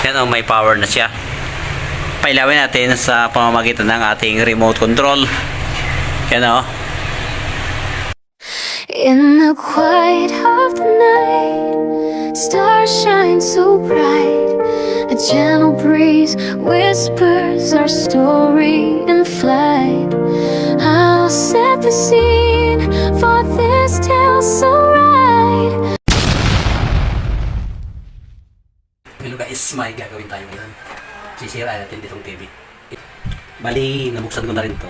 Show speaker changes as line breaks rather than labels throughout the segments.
Yan o, may power na siya. Pailawin natin sa pamamagitan ng ating remote control. Yan o.
In the quiet of the night, stars shine so bright. A gentle breeze whispers our story in flight. I'll set the scene for this tale so right.
Hello guys, may gagawin tayo ngayon. Sisirain natin ditong TV. Bali, nabuksan ko na rin to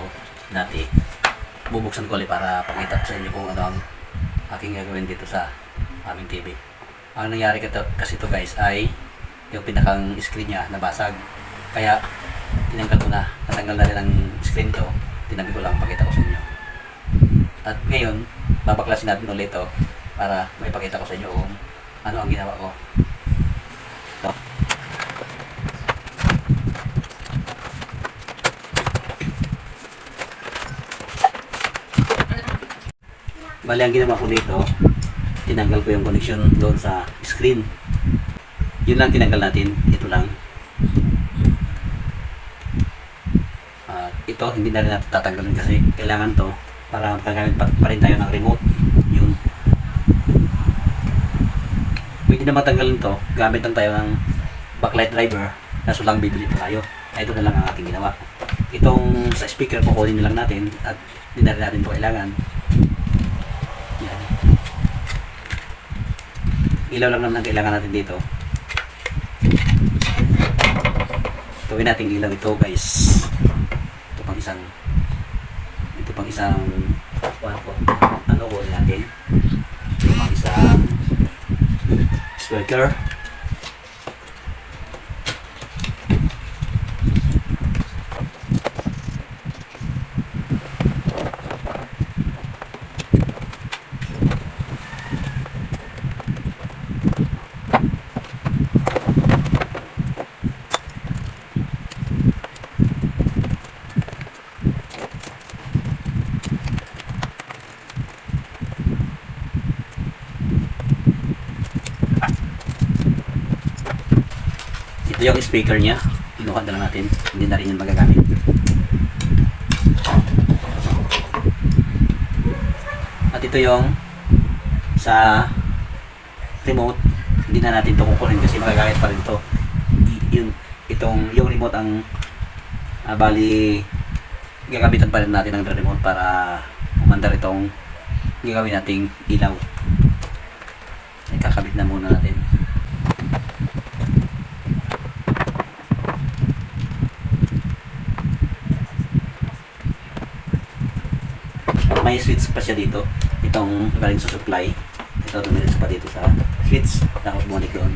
dati. Bubuksan ko ulit para pakita ko sa inyo kung ano ang aking gagawin dito sa aming TV. Ang nangyari kasi to guys ay yung pinakang screen niya nabasag. Kaya tinanggal ko na. Natanggal na rin ang screen to. Tinabi ko lang, pakita ko sa inyo. At ngayon, babaklasin natin ulit to para may pakita ko sa inyo kung ano ang ginawa ko. Ito. Bali, ang ginawa ko dito, tinanggal ko yung connection doon sa screen. Yun lang tinanggal natin. Ito lang. Ito, hindi na rin natin tatanggalin kasi kailangan to para makagamit pa rin tayo ng remote. Yun. Pwede na matanggalin to. Gamit lang tayo ng backlight driver. Kaso lang bibili pa tayo. Ito na lang ang ating ginawa. Itong sa speaker, kukunin na lang natin at hindi na rin natin ito kailangan. Yan. Ilaw lang naman ang kailangan natin dito. Gawin natin ilaw ito guys. Ito pang isang ano ko natin. Ito pang isang speaker. Ito yung speaker niya. Inukat na lang natin. Hindi na rin yung magagamit. At ito yung sa remote. Hindi na natin ito kukunin kasi magagamit pa rin ito. Yung remote ang bali gagamitan pa rin natin ng remote para umandar itong gagawin nating ilaw. Ikakabit na muna natin. May switch pa siya dito. Itong galing sa supply. Ito tumilis pa dito sa switch. Tapos bumalik doon.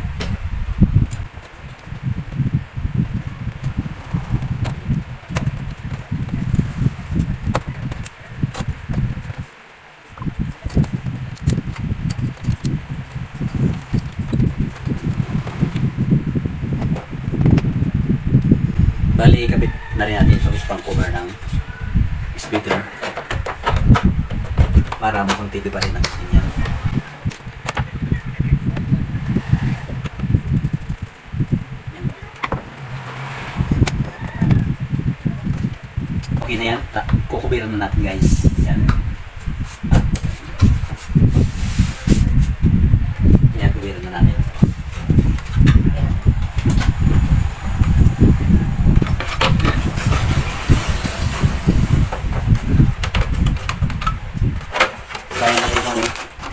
Bali, kabit na rin natin itong spam cover ng speaker. Para mukhang TV pa rin ang sinyal. Yan. Okay na yan. Kukubiran na natin guys. Yan. Yan, kubiran na natin.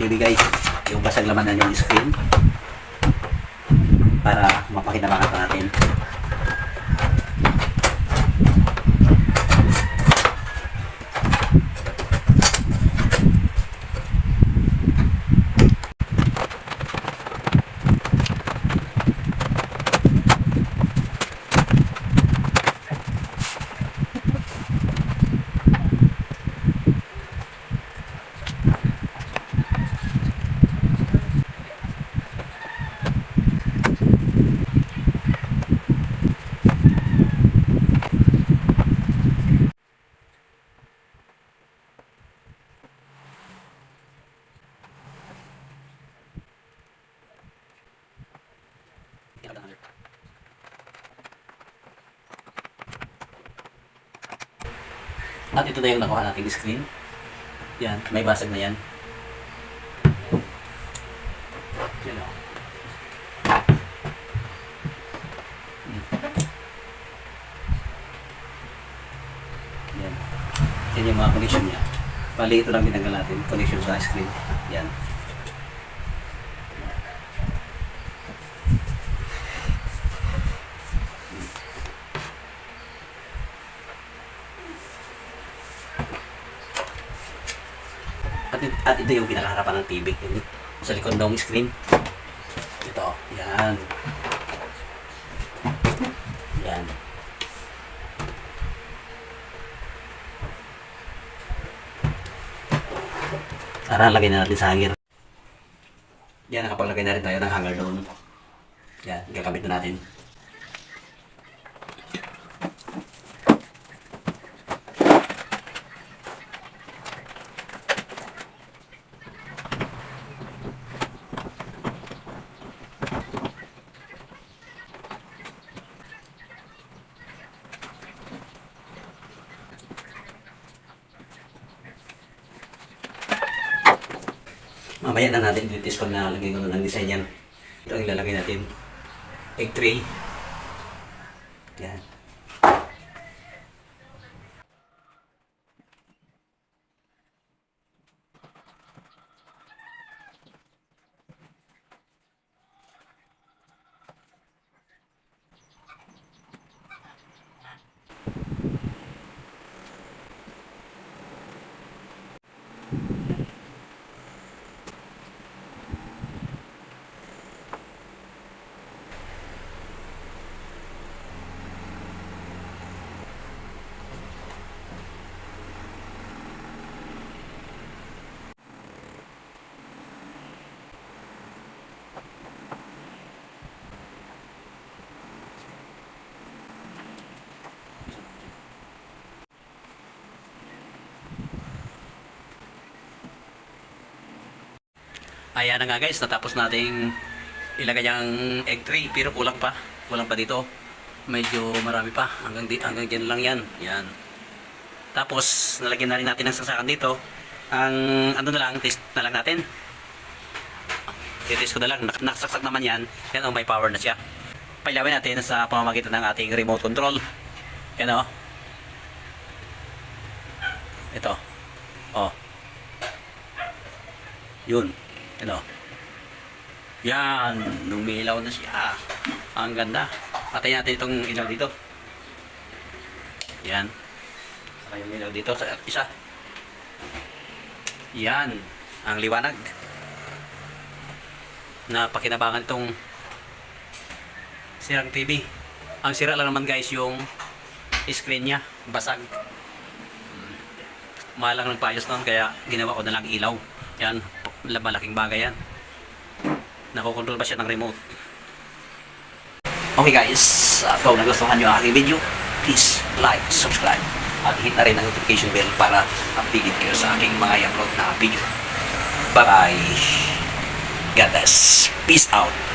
TV guys, yung basag laman na yung screen para mapakinabangan pa natin. At ito na yung nakuha nating screen. Yan, may basag na yan. Yan o. Yan. Yan yung mga connection niya. Bali, ito lang binanggal natin. Connection sa screen. Yan. At ito yung pinakaharapan ng TV. Yun, sa likod ng screen. Ito. Yan. Yan. Tara, lagay na natin sa hanger. Yan, nakapaglagay na rin tayo ng hanger doon. Yan, gagabit na natin. Mamaya na natin i-test pag nalagay ko na ng design yan. Ito ang ilalagay natin. Egg tray. Yan. Ayan na nga guys, natapos nating ilagay ang egg tray, pero kulang pa. Kulang pa dito. Medyo marami pa. Hanggang dyan lang yan. Yan. Tapos, nalagyan na rin natin ang saksakan dito. Ang ano na lang, test na lang natin. I-test ko na lang. Nakasaksak naman yan. Yan may power na siya. Pailawin natin sa pamamagitan ng ating remote control. Yan o. Ito. O. Yun. Ano? Yan, lumilaw na siya. Ang ganda. Patayin natin itong ilaw dito. Yan. Saka yung ilaw dito sa isa. Yan, ang liwanag. Napakinabangan itong sirang TV. Ang sira lang naman guys yung screen niya, basag. Mahal lang ng paayos nun, kaya ginawa ko na lang ilaw. Yan, malaking bagay yan. Nakokontrol ba siya ng remote? Okay guys, kung nagustuhan nyo ang aking video, please like, subscribe, at hit na rin ang notification bell para updated kayo sa aking mga i-upload na video. Bye bye. God bless. Peace out.